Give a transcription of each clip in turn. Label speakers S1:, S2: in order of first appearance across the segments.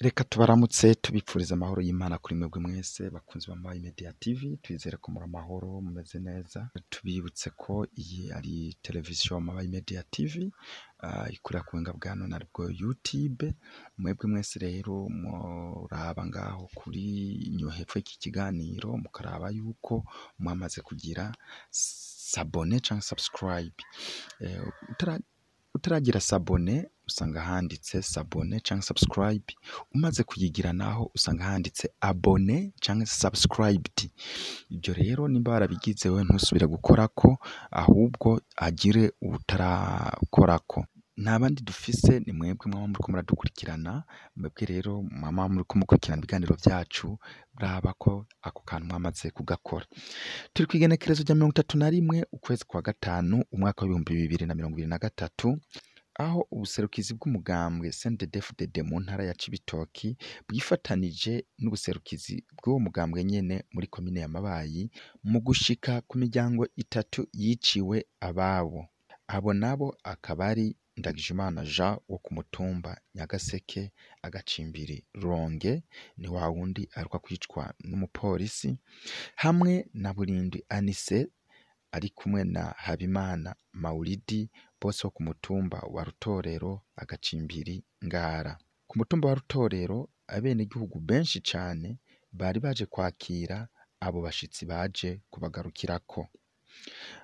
S1: Reka tubaramutse tubipfuriza amahoro y'Imana kuri mwebwe mwese bakunzi ba Mabayi Media TV, twizere ko muri amahoro mumeze neza. Tubibutse ko iyi ari televiziyo Mabayi Media TV ikurira ku buhinga bwa none aribwo YouTube. Mwebwe mwese rero muraba ngaho kuri hepfo y'iki kiganiro mukaraba yuko mwamaze kugira s'abonner cyangwa subscribe. Utaragira s'abonner usanga handitse s'abonner cyangwa subscribe, umaze kuyigira naho usanga handitse abonner cyangwa subscribed. Ibyo rero nimba warabigize we ntusubire gukorako, ahubwo agire utarakorako. Ntabandi dufise ni mwebwe mwaba muri ko muradukurikirana. Mwebwe rero mwaba muri ko mukurikirana ibiganiro byacu, braba ko ako kantu mwamaze kugakora. Turi kwigenekerezo rya 31 ukwezi kwa gatanu umwaka wa 2023, aho ubuserukizi bw'umugambwe CNDD-FDD mu ntara ya Cibitoki bwifatanije n'ubuserukizi bw'uwo mugambwe nyene muri komine ya Mabayi mu gushika ku miryango 3 yiciwe ababo. Abo nabo akabari Ndagijimana Jean wo ku mutumba Nyagaseke Agacimbiri Ronge, ni wa wundi ariko kwicwa n'umupolisi, hamwe na Burindi Anise ari kumwe na Habimana Maulidi bose wo ku mutumba wa Rutorero Agacimbiri Ngara. Ku mutumba wa Rutorero abene gihugu benshi cyane bari baje kwakira abo bashitsi baje kubagarukirako.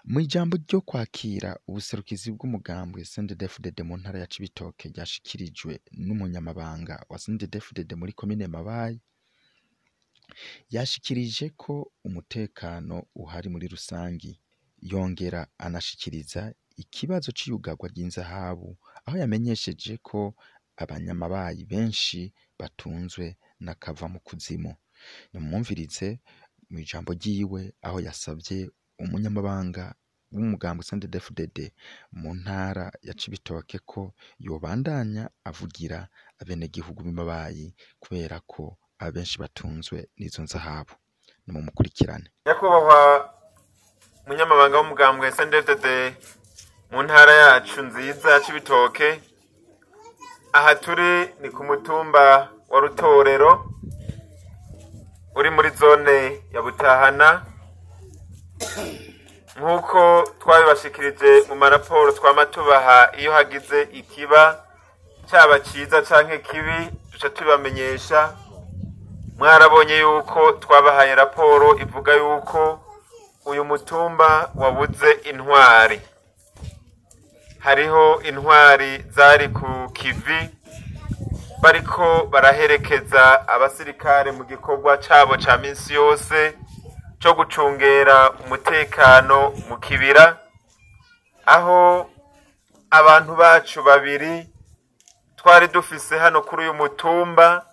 S1: Mu ijambo ryo kwakira ubuserukizi bw'umugambwe CNDD-FDD mu ntara ya Cibitoke ryashikirijwe n'umunyamabanga wa CNDD-FDD muri komine Mabayi, yashikirije ko umutekano uhari muri rusangi. Yongera anashikiriza ikibazo c'iyugagwa ry'inzahabu, aho yamenyesheje ko abanyamabayi benshi batunzwe n'akava mu kuzimu. Nimumvirize mu ijambo ryiwe aho yasabye umunyamabanga w'umugambwe CNDD-FDD mu ntara ya Cibitoke ko yobandanya avugira abenegihugu b'Imabayi kubera ko abenshi batunzwe n'izo nzahabu. Nimumukurikirane.
S2: Nyakubahwa umunyamabanga w'umugambwe CNDD-FDD mu ntara yacu nziza ya Cibitoke, aha turi ni ku mutumba wa Rutorero uri muri zone ya Butahana. Nkuko twabibashikirije mu maraporo twamatubaha, iyo hagize ikiba cyaba cyiza canke kibi duca tubamenyesha. Mwarabonye yuko twabahaye raporo ivuga yuko uyu mutumba wabuze intwari. Hariho intwari zari ku kivi bariko baraherekeza abasirikare mu gikorwa cabo ca minsi yose cyo gucungera umutekano mu kibira, aho abantu bacu babiri twari dufise hano kuri uyu mutumba,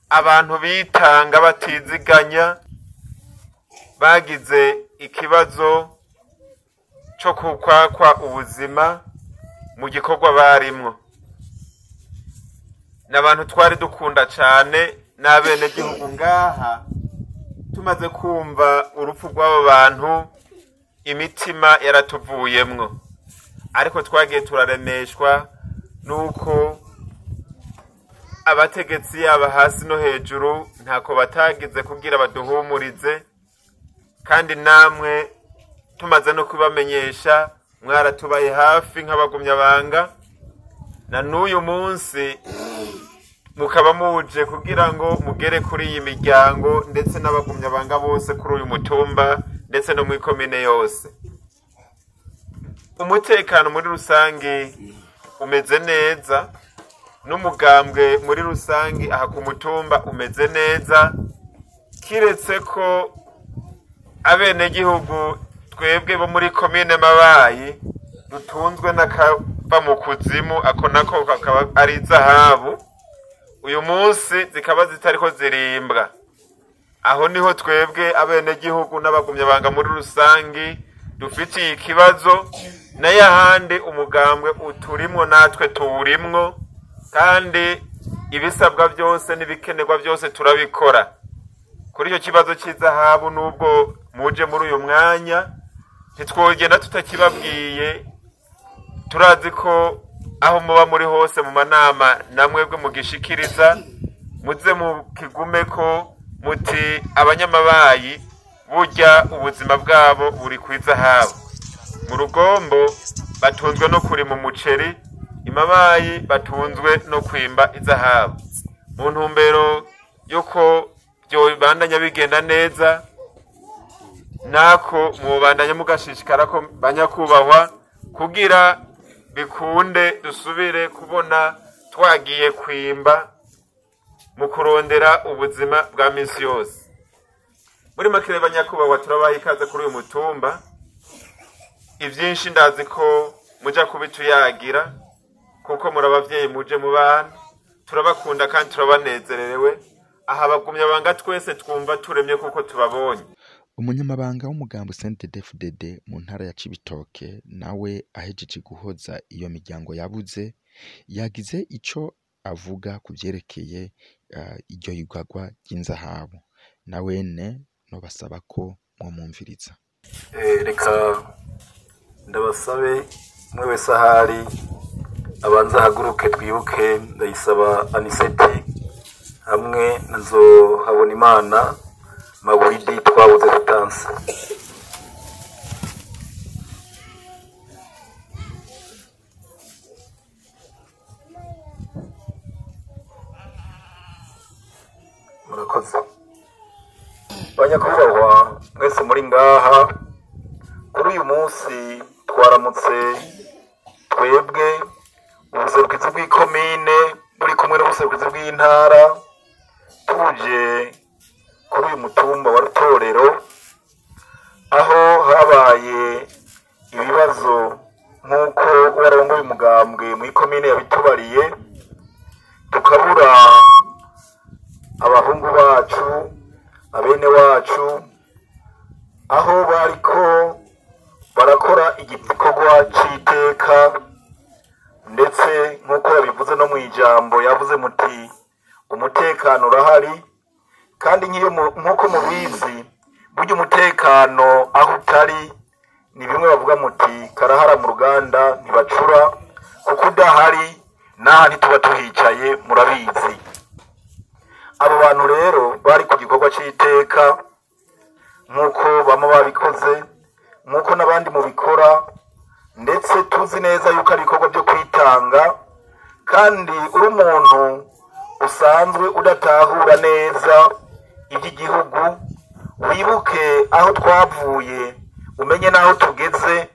S2: abantu bitanga batiziganya, bagize ikibazo cyo kukwakwa ubuzima mu gikorwa barimwo. N'abantu twari dukunda cyane n'abene gihugu ngaha. Tumaze kumva urupfu rw'abo bantu imitima yaratuvuyemwo, ariko twagiye turaremeshwa nuko abategetsi yaba hasi no hejuru ntako batagize kugira baduhumurize, kandi namwe tumaze no kubamenyesha mwaratubaye hafi nk'abagumyabanga, na n'uyu munsi mukaba muje kugira ngo mugere kuri iyi miryango ndetse n'abagumyabanga bose kuri uyu mutumba ndetse no muri komine yose. Umutekano muri rusangi umeze neza, n'umugambwe muri rusangi aha ku mutumba umeze neza, kiretse ko abenegihugu twebwe bo muri komine Mabayi dutunzwe n'akava mu kuzimu, ako nako kakaba ari zahabu. Uyu munsi zikaba zitariko zirimbwa. Aho niho twebwe abenegihugu n'abagumyabanga muri rusangi dufitiye ikibazo, na yahandi umugambwe uturimwo natwe tuwurimwo, kandi ibisabwa byose n'ibikenerwa byose turabikora. Kuri icyo kibazo cy'izahabu nubwo muje muri uyu mwanya ntitwogenda tutakibabwiye, turazi ko aho muba muri hose mu manama namwebwe mugishikiriza muze mukigume ko muti abanyamabayi burya ubuzima bwabo buri kw'izahabu. Mu rugombo batunzwe no kurima umuceri, imabayi batunzwe no kwimba izahabu. Mu ntumbero yuko byobandanya bigenda neza, nako mubandanya mugashishikara ko banyakubahwa kugira bikunde dusubire kubona twagiye kwimba mu kurondera ubuzima bwa minsi yose. Muri makire banyakubahwa turabaha ikaze kuri uyu mutumba. Ivyinshi ndazi ko muja kubituyagira kuko muri abavyeyi muje mu bana, turabakunda kandi turabanezererewe. Aha bagumya banga twese twumva turemye kuko tubabonye.
S1: Umunyamabanga w'umugambo CNDD-FDD mu ntara ya Cibitoke nawe ahejeje guhoza iyo miryango yabuze, yagize ico avuga kuvyerekeye iryo yugagwa ry'inzahabu. Nawene no basaba ko mwomumviriza.
S3: Reka ndabasabe mwe wese ahari abanza haguruke twibuke Ndayisaba Aniseti hamwe na Nzohabonimana Mawulidi twabuze Rutansi. Murakoze. Banyakubahwa mwese muri ngaha, kuri uyu munsi twaramutse twebwe ubuserukizi bw'ikomine buri kumwe n'ubuserukizi bw'intara tuje kuri uyu mutumba wa Rutorero, aho habaye ibibazo nk'uko warongoye umugambwe mu ikomine yabitubariye, tukabura abahungu bacu, abene wacu, aho bariko barakora igikorwa c'iteka, ndetse nk'uko yabivuze no mu ijambo yavuze muti umutekano urahari, kandi nk'uko mubizi burya umutekano aho utari ni bimwe bavuga muti karahara mu ruganda ntibacura, kuko udahari naha ntituba tuhicaye murabizi. Abo bantu rero bari ku gikorwa c'iteka nk'uko bama babikoze, nk'uko n'abandi mubikora, ndetse tuzi neza yuko ari ibikorwa byo kwitanga, kandi uri umuntu usanzwe udatahura neza iby'igihugu, wibuke aho twavuye umenye n'aho tugeze,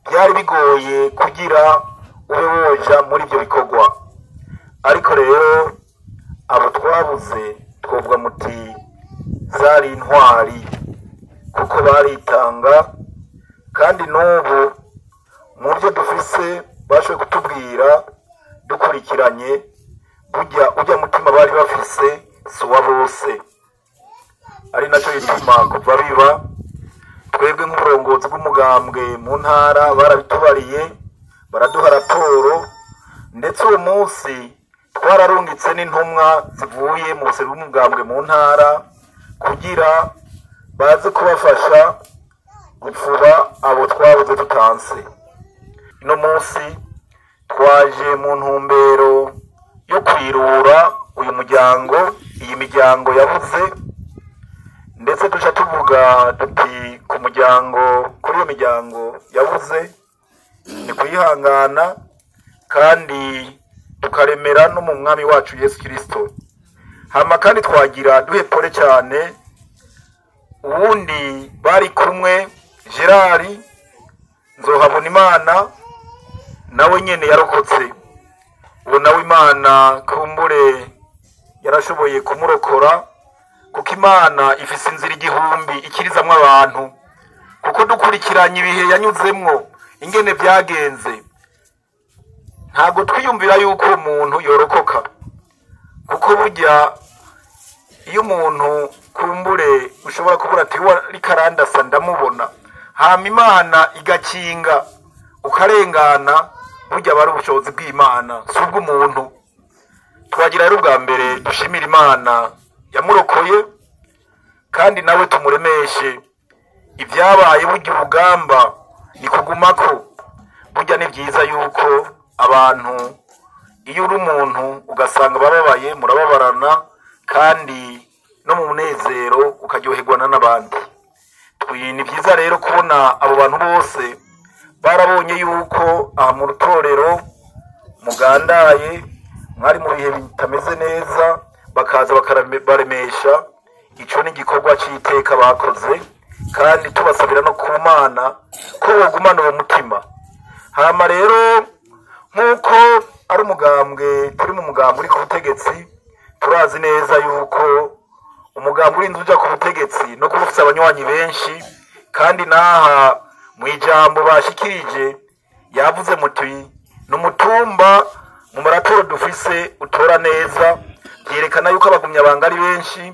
S3: byari bigoye kugira ube woja muri ibyo bikorwa. Ariko rero abo twabuze twovuga muti zari intwari kuko baritanga, kandi n'ubu mu byo dufise bashoboye kutubwira dukurikiranye, burya ujya mutima bari bafise si uwa bose. Ari nacyo gituma kuva biba twebwe nk'uburongozi bw'umugambwe mu ntara barabitubariye, baraduha raporo, ndetse uwo munsi twararungitse n'intumwa zivuye mu buserukizi bw'umugambwe mu ntara kugira baze kubafasha gupfuba abo twabuze tutanse. Ino munsi twaje mu ntumbero yo kwirura uyu muryango, iyi miryango yabuze, ndetse duca tuvuga duti ku muryango, kuri iyo miryango yabuze ni kuyihangana, kandi tukaremera no mu mwami wacu Yesu Kristo. Hama kandi twagira duhe pole cyane ubundi bari kumwe Gerard Nzohabonimana, nawe nyene yarokotse. Uwo nawe Imana kumbure yarashoboye kumurokora, kuko Imana ifise inzira igihumbi ikirizamwo abantu, kuko dukurikiranye ibihe yanyuzemwo ingene byagenze, ntago twiyumvira yuko umuntu yorokoka, kuko burya iyo umuntu kumbure ushobora kubura ati rikarandasa ndamubona, hama Imana igakinga ukarengana, burya bari ubushobozi bw'Imana si ubw'umuntu. Twagira rero ubwa mbere dushimira Imana yamurokoye, kandi nawe tumuremeshe. Ibyabaye burya urugamba ni kugumako, burya ni byiza yuko abantu iyo uri umuntu ugasanga bababaye murababarana, kandi no mu munezero ukaryoherwana n'abandi. Ni byiza rero kubona abo bantu bose barabonye yuko aha mu rutorero mugandaye mwari mu bihe bitameze neza, bakaza baremesha. Ico ni igikorwa c'iteka bakoze, kandi tubasabira no ku Mana ko bogumana uwo mutima. Hama rero nk'uko ari umugambwe, turi mu mugambwe uri ku butegetsi, turazi neza yuko umugambwe urinze uja ku butegetsi no kuba ufise abanywanyi benshi, kandi n'aha mu ijambo bashikirije yavuze muti n'umutumba mu maratoro dufise utora neza, byerekana yuko abagumyabanga ari benshi.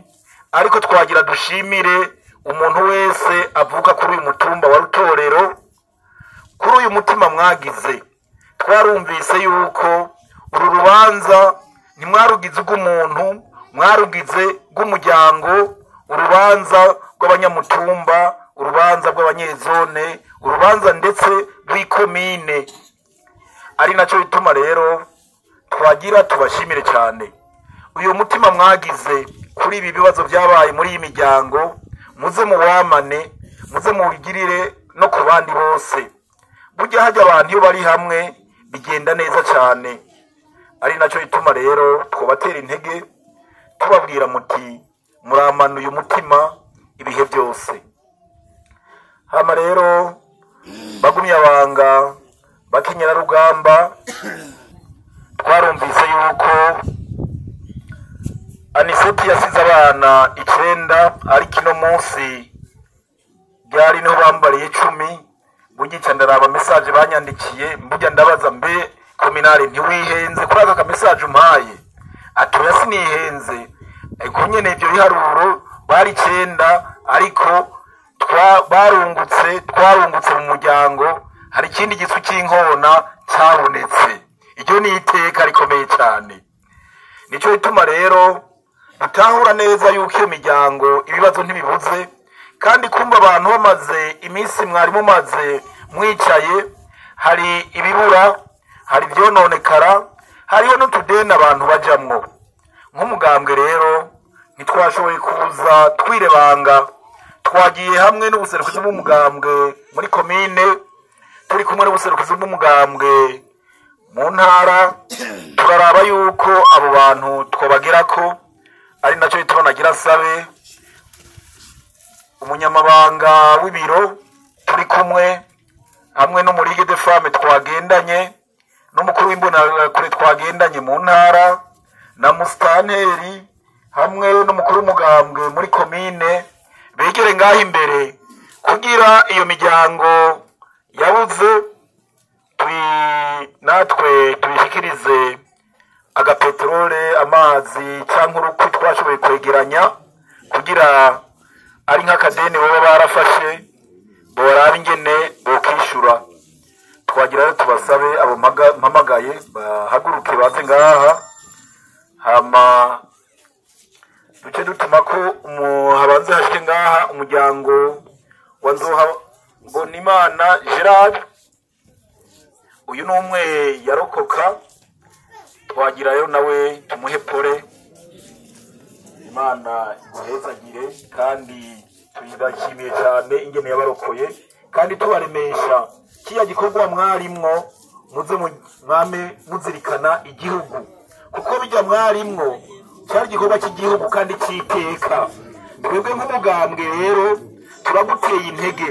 S3: Ariko twagira dushimire umuntu wese avuka kuri uyu mutumba wa Rutorero, kuri uyu mutima mwagize. Twarumvise yuko uru rubanza ntimwarugize rw'umuntu, mwarugize rw'umuryango, urubanza rw'abanyamutumba, urubanza rw'abanyezone, urubanza ndetse rw'ikomine. Ari nacyo bituma rero twagira tubashimire cyane uyu mutima mwagize kuri ibi bibazo byabaye muri iyi miryango. Muze muwamane, muze muwigirire no ku bandi bose. Burya hajya abantu iyo bari hamwe bigenda neza cyane. Ari nacyo bituma rero twobatera intege tubabwira muti muramana uyu mutima ibihe byose. Hama rero bagumyabanga bakenyerarugamba, twarumvise yuko Aniseti yasize abana 9, ariko ino munsi byari niho bambariye 10. Bugica ndaraba message banyandikiye, mbujya ndabaza mbe kominale ntiwihenze kuri aka message umpaye? Atoya sinihenze, ariko nyene ibyo biharuro bari 9, ariko twarungutse mu muryango. Hari ikindi gitsu cy'inkona cyabonetse. Iryo ni iteka rikomeye cyane. Nico bituma rero utahura neza yuko iyo miryango ibibazo ntibibuze, kandi kumva abantu bamaze iminsi mwari mumaze mwicaye, hari ibibura, hari byononekara, hariho n'utudeni abantu bajamwo. Nk'umugambwe rero ntitwashoboye kuza twirebanga, twagiye hamwe n'ubuserukizi bw'umugambwe muri komine, turi kumwe n'ubuserukizi bw'umugambwe mu ntara, turaraba yuko abo bantu twobagerako. Ari nacyo bituma nagira sabe umunyamabanga w'ibiro turi kumwe, hamwe no muri Ligue des Femmes twagendanye, n'umukuru w'imbonakure twagendanye mu ntara, na mustanteri hamwe n'umukuru w'umugambwe muri komine, begere ngaho imbere kugira iyo miryango yabuze natwe tuyishikirize agapetrole, amazi cyangwa urukwi twashoboye kwegeranya, kugira ari nk'akadeni baba barafashe boraba ingene bokishura. Twagira rero tubasabe abo mpamagaye bahaguruke baze ngaha, hama duce dutuma ko habanze hashike ngaha umuryango wa Nzohabonimana Gerard. Uyu ni umwe yarokoka, twagira rero nawe tumuhe pole, Imana iguhezagire, kandi tuyibashimiye cyane ingene yabarokoye, kandi tubaremesha kiya gikorwa mwarimwo muze mwame muzirikana igihugu, kuko bijya mwarimwo cyari igikorwa cy'igihugu kandi cyiteka. Twebwe nk'umugambwe rero turaguteye intege,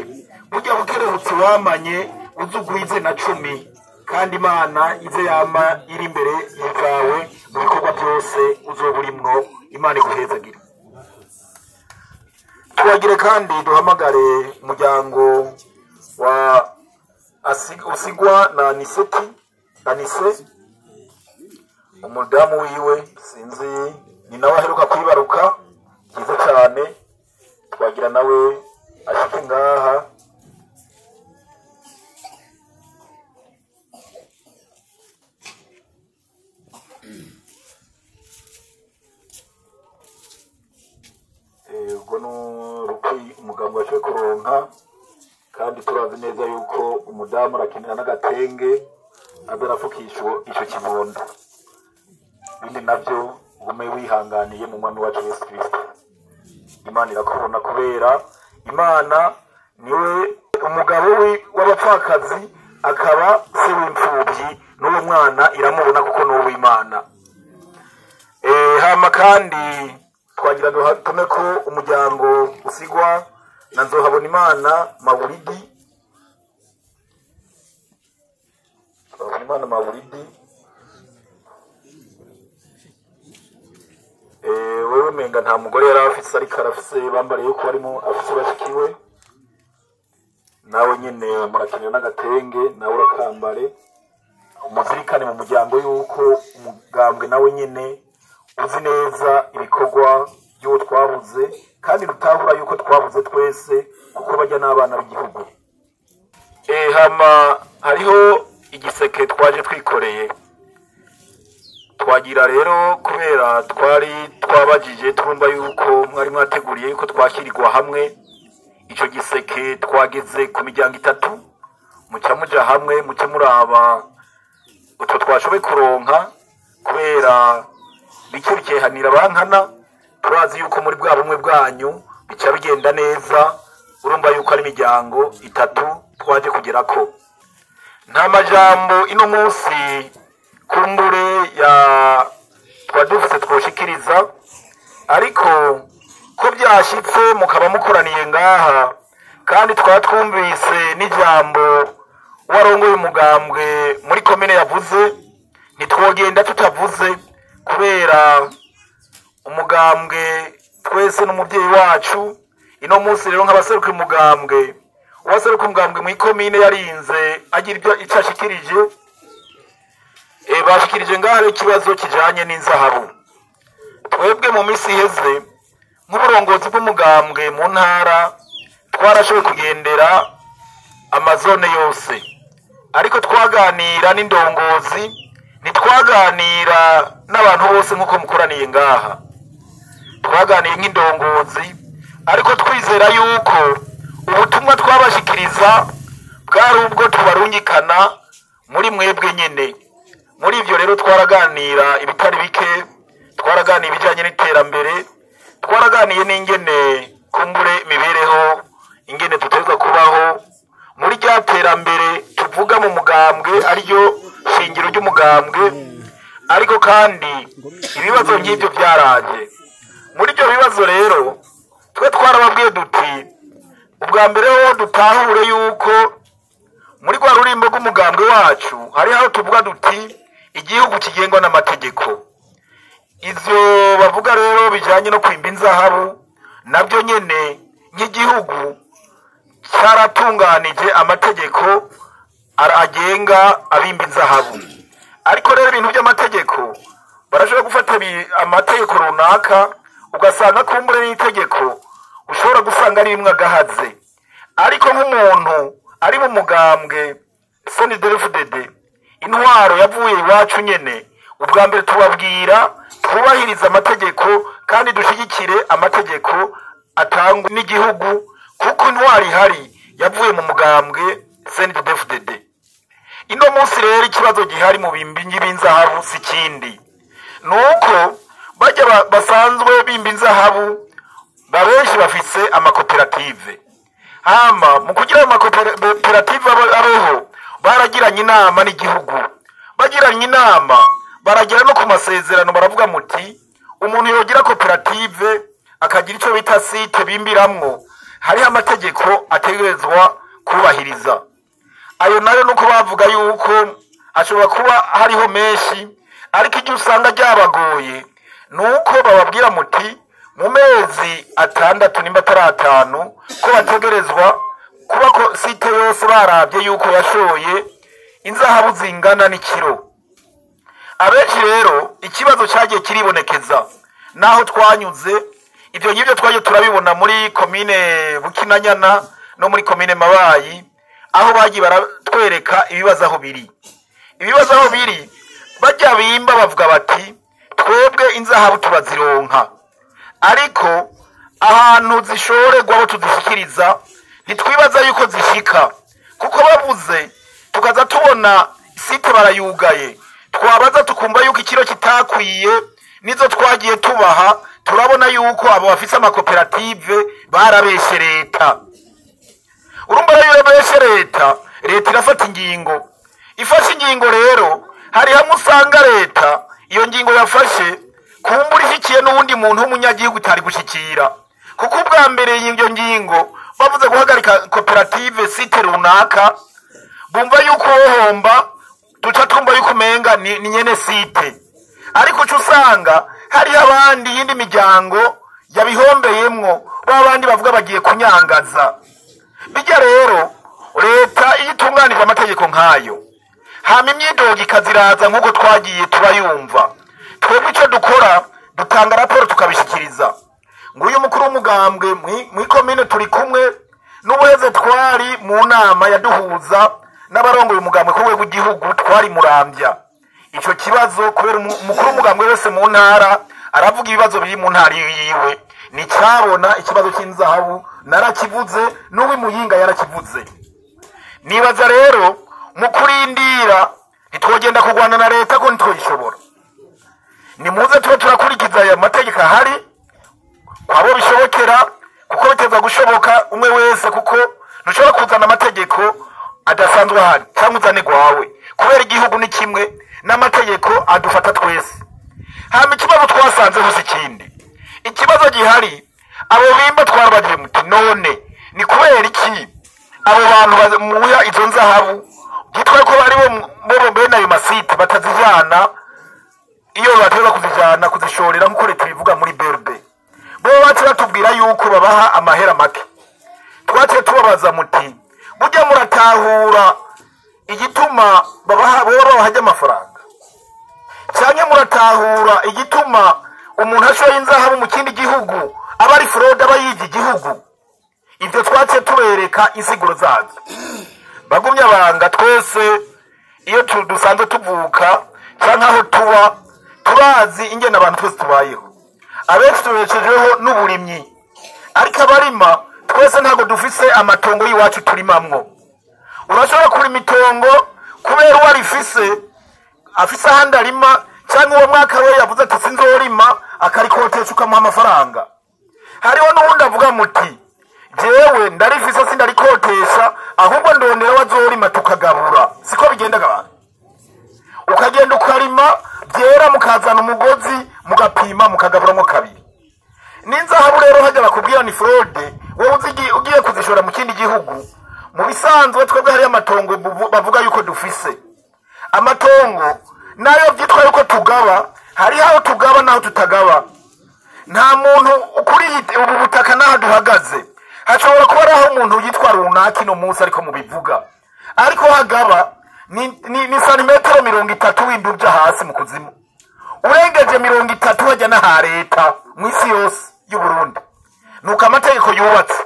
S3: burya bukerebutse wamanye uzugwize na 10, kandi Imana ize yama iri imbere yawe mu bikorwa byose uzoburimwo. Imana iguhezagire. Twagire kandi duhamagare umuryango wa usigwa na Anise, umudamu wiwe sinzi ni nawe aheruka kwibaruka, byiza cyane. Twagira nawe ashike ngaha, ubwo n'urukwi umugabo washoboye kuronka, kandi turazi neza yuko umudamu arakenera n'agatenge azarafukisha icyo kibondo. Bindi nabyo ugume wihanganiye mu mwami wacu Yesu Kristo. Imana irakubona kubera Imana niwe umugabo w'abapfakazi akaba se w'imfubyi, n'uwo mwana iramubona kuko n'uwo Imana. Hama kandi twagira duhatume ko umuryango usigwa na Nzohabonimana Mawulidi, wewe menga nta mugore yari afise ariko arafise bambariye ko arimo afise bashikiwe, nawe nyene murakenera n'agatenge nawe urakambare, umuzirikane mu muryango yuko umugambwe nawe nyene uzi neza ibikorwa by'uwo twabuze kandi rutahura yuko twabuze twese kuko bajya n'abana b'igihugu. Hama hariho igiseke twaje twikoreye, twagira rero kubera twari twabajije twumva yuko mwari mwateguriye yuko twashyirirwa hamwe, icyo giseke twageze ku miryango 3, muca muja hamwe muce muraba utwo twashoboye kuronka kubera bike bikehanira bankana, turazi yuko muri bwa bumwe bwanyu bica bigenda neza, urumva yuko ari imiryango 3 twaje kugerako. Nta majambo ino munsi kumbure ya twadufise twoshikiriza, ariko ko byashitse mukaba mukoraniye ngaha kandi twatwumvise n'ijambo warongoye umugambwe muri komine yavuze, ntitwogenda tutavuze kubera umugambwe twese n'umubyeyi wacu. Ino munsi rero nk'abaseruka umugambwe, uwaseruka umugambwe mu ikomine yarinze agira ibyo icashikirije, bashikirije ngaho ari ikibazo kijanye n'inzahabu. Twebwe mu misi iheze nk'uburongozi bw'umugambwe mu ntara twarashoboye kugendera amazone yose, ariko twaganira n'indongozi, ntitwaganira n'abantu bose nk'uko mukoraniye ngaha. Twaganiye nk'indongozi ariko twizera yuko ubutumwa twabashikiriza bwari ubwo tubarungikana muri mwebwe nyene. Muri ivyo rero twaraganira ibitari bike, twaraganiye ibijanye n'iterambere, twaraganiye n'ingene kumbure imibereho, ingene tuteza kubaho muri rya terambere tuvuga mu mugambwe ariryo shingiro ry'umugambwe. Ariko kandi ibibazo nk'ibyo byaraje. Muri ibyo bibazo rero twe twarababwiye duti ubwa mbere ho dutahure yuko muri rwa rurimbo rw'umugambwe wacu hari aho tuvuga duti igihugu kigengwa n'amategeko. Ivyo bavuga rero bijanye no kwimba inzahabu nabyo nyene nk'igihugu cyaratunganije amategeko agenga abimba inzahabu. Ariko rero ibintu by'amategeko barashobora gufata amategeko runaka ugasanga kumbure n'itegeko ushobora gusanga ari rimwe agahaze. Ariko nk'umuntu ari mu mugambwe CNDD-FDD, intwaro yavuye iwacu nyene, ubwa mbere tubabwira twubahiriza amategeko kandi dushigikire amategeko atangwa n'igihugu, kuko intwaro ihari yavuye mu mugambwe CNDD-FDD. Ino munsi rero ikibazo gihari mu bimbinyi b'inzahabu si kindi, nuko bajya basanzwe bimba inzahabu babenshi bafise amakoperative. Hama mu kugira amakoperative abeho baragiranye inama n'igihugu, bagiranye inama baragira no ku masezerano, baravuga muti umuntu yogira koperative akagira icyo bita site bimbiramwo, hariho amategeko ategerezwa kubahiriza. Ayo nayo nuko bavuga yuko ashobora kuba hariho menshi, ariko icyo usanga ryabagoye nuko bababwira muti mu mezi 6 nimba 5 ko bategerezwa kuba ko site yose barabye yuko yashoye inzahabu zingana n'ikiro. Abenshi rero ikibazo cyagiye kiribonekeza naho twanyuze, ivyo ngivyo twaje turabibona muri komine Bukinanyana no muri komine Mabayi, aho bagiye baratwereka ibibazo aho biri. Ibibazo aho biri bajya bimba bavuga bati twebwe inzahabu turazironka, ariko ahantu zishorerwa aho tuzishikiriza ntitwibaza yuko zishika, kuko bavuze tukaza tubona site barayugaye, twabaza tukumva yuko ikiro kitakwiye nizo twagiye tubaha turabona yuko abo bafise amakoperative barabeshe leta. Urumva rero beshe leta irafata ingingo. Ifashe ingingo rero hari hamwe usanga leta iyo ngingo yafashe kumbura ishikiye n'uwundi muntu w'umunyagihugu utari gushikira. Kuko ubwa mbere iyo ngingo bavuze guhagarika koperative site runaka, bumva yuko wohomba, duca twumva yuko umenga ni nyene site. Ariko uca usanga hari abandi yindi miryango yabihombeyemwo, babandi bavuga bagiye kunyangaza. Bijya rero leta iyitunganije amategeko nkayo, hama imyidogo ikaziraza nk'uko twagiye tubayumva. Twebwe icyo dukora dutanga raporo tukabishikiriza. Nguyu mukuru w'umugambwe mw'ikomine turi kumwe n'ubuheze twari mu nama yaduhuza n'abarongoye umugambwe ku rwego rw'igihugu twari Muramvya. Ico kibazo kubera umukuru w'umugambwe wese mu ntara aravuga ibibazo biri mu ntara yiwe, ni cyabona ikibazo cy'inzahabu narakivuze n'uw'imuyinga yarakivuze. Nibaza rero mu kurindira ntitwogenda kurwana na leta ko ntitwoyishobora. Nimuze tuba turakurikiza aya mategeko ahari kwabo bishobokera, kuko biteza gushoboka umwe wese, kuko ntushobora kuzana amategeko adasanzwe ahari cyangwa uzane gwawe, kubera igihugu ni kimwe n'amategeko adufata twese. Hama ikibazo twasanze hose ikindi ikibazo gihari, abo bimba twarabagiye muti none ni kubera iki abo bantu muya izo nzahabu gitwaye ko bari bo bene ayo masite batazijana iyo bateza kuzijana kuzishorera nk'uko leta bivuga muri BRB. Bo bacu batubwira yuko babaha amahera make. Twaciye tubabaza muti burya muratahura igituma bahajya amafaranga, cyane muratahura igituma umuntu ashoye inzahabu mu kindi gihugu aba ari fraude, aba yiji igihugu. Ibyo twaciye tubereka insiguro zazo. Bagumya banga twese iyo dusanzwe tuvuka cyangwa aho tuba turazi ingene abantu twese tubayeho. Abenshi tubeshejeho n'uburimyi, ariko abarima twese ntabwo dufise amatongo y'iwacu turimamwo. Urashobora kurima itongo kubera uwo arifise afise ahandi arima, cyangwa uwo mwaka we yavuze ati sinzorima akarikotesha ukamuha amafaranga. Hariho n'uwundi avuga muti jewe ndarifise sindarikotesha ahubwo ndondera wazorima tukagabura. Siko bigenda abantu, ukagenda ukarima byera mukazana umugozi mugapima mukaгаburamo kabiri. N'inzahabu rero hajya bakubwira ni fraude, wowe ugiye kuzishora mu kindi gihugu. Mu bisanzwe twebwe hari amatongo bavuga yuko dufise amatongo nayo byitwa yuko tugaba, hari aho tugaba naho tutagaba. Nta muntu ukuri ubu butaka naho duhagaze hashobora kuba ari aho umuntu yitwa runaka ino munsi ariko mubivuga, ariko hagaba ni santimetero 30 w'indubya hasi mu kuzimu. Urengeje 30 hajya na ha leta mw'isi yose y'u Burundi. Nuko amategeko yubatse.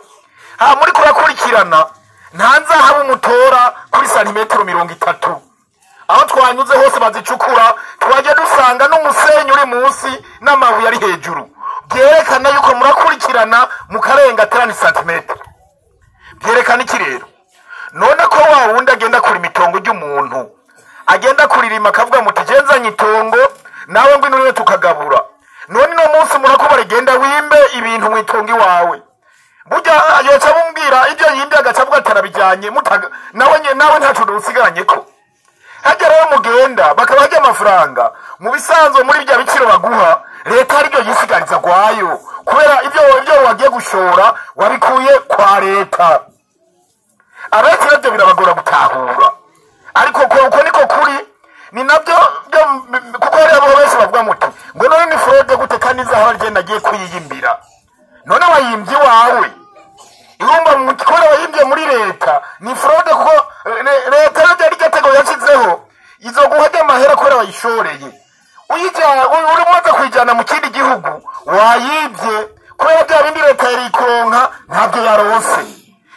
S3: Ha muri kurakurikirana nta nzahabu mutora kuri santimetero 30. Aho twanyuze hose bazicukura twaje dusanga n'umusenyi uri munsi n'amabuye ari hejuru. Byerekana yuko murakurikirana mukarenga 30 cm. Byerekana iki rero? None ko wa wundi agenda kuri mitongo ry'umuntu agenda kuririma akavuga muti jenzanye itongo nawe ngwino rero tukagabura. None no munsi murakuba rigenda wimbe ibintu mwitongi wawe. Burya yoca bumbwira ibyo yimbe agacavuga atarabijanye mutaga nawe ntacu dusigaranye ko. Hajya rero mugenda bakabajya amafaranga mu bisanzwe muri bya biciro baguha leta ari byo yisigariza gwayo, kubera ibyo wagiye gushora wabikuye kwa leta. Abenshi nabyo birabagora gutahura, ariko uko niko kuri ni nabyo kuko hari abo benshi bavuga muti ngo none ni fraude gute kandi nzaho rye nagiye kuyiyimbira. None wayimbye wawe irumba mu kikora wayimbye muri leta ni fraude, kuko leta yo yari gatego yashizeho izo guhajya amahera kora wayishoreye uri mwaza kwijana mu kindi gihugu wayibye, kubera bya bindi leta yari ikuronka ntabyo yarose.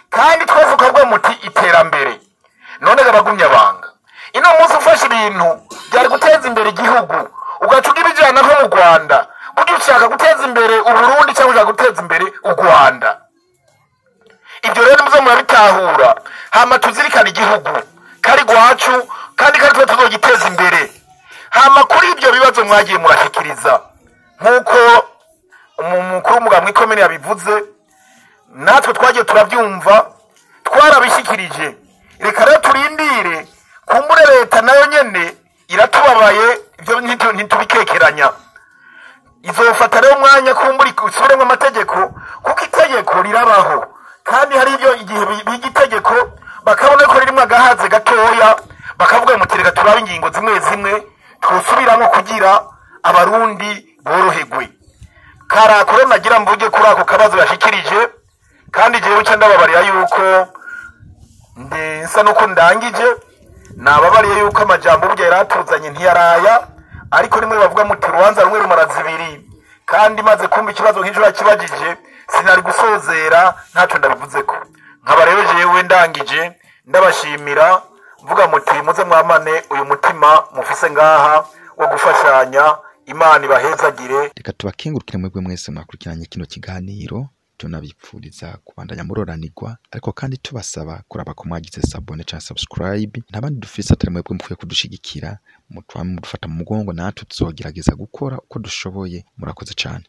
S3: Kandi twese ukabwa muti iterambere. None gabagumya banga ino munsi ufashe ibintu byari guteza imbere igihugu ugacuga ibijana nko mu Rwanda, buryo ushaka guteza imbere u Burundi cyangwa ushaka guteza imbere u Rwanda. Ibyo rero muzo murabitahura, hama tuzirikana igihugu kari gwacu kandi kari tuzogiteza imbere. Hama kuri ibyo bibazo mwagiye murashikiriza nk'uko umukuru w'umugambwe w'ikomine yabivuze, natwe twagiye turabyumva, twarabishyikirije. Reka rero turindire, kumbure leta nayo nyene iratubabaye, ibyo ntitubikekeranya. Izofata rero umwanya kumbura isubiremo amategeko, kuko itegeko rirabaho, kandi hari ibyo igihe biga itegeko bakabona ko ririmo agahaze gatoya, bakavuga muti reka turabe ingingo zimwe zimwe twosubiramo kugira abarundi boroherwe. Karakoro nagira mvuge kuri ako kabazo yashikirije, kandi jewe nca ndababarira yuko nsa nuko ndangije, nababariye yuko amajambo burya yaratuzanye ntiyaraya, ariko rimwe bavuga muti urubanza rumwe rumara zibiri, kandi maze kumva ikibazo nk'icyo yakibagije sinari gusozera ntacyo ndabivuzeko. Nkaba rero jewe ndangije ndabashimira, mvuga muti muze mwamane uyu mutima mufise ngaha wo gufashanya. Imana ibahezagire.
S1: Reka tubakengurukire mwebwe mwese mwakurikiranye kino kiganiro, tunabipfuriza kubandanya muroranirwa, ariko kandi tubasaba kuraba ko mwagize sabone cyangwa subscribe, ntabandi dufise atari mwebwe mukwiye kudushigikira, mutwame mudufata mu mugongo, natwe tuzogerageza gukora uko dushoboye. Murakoze cyane.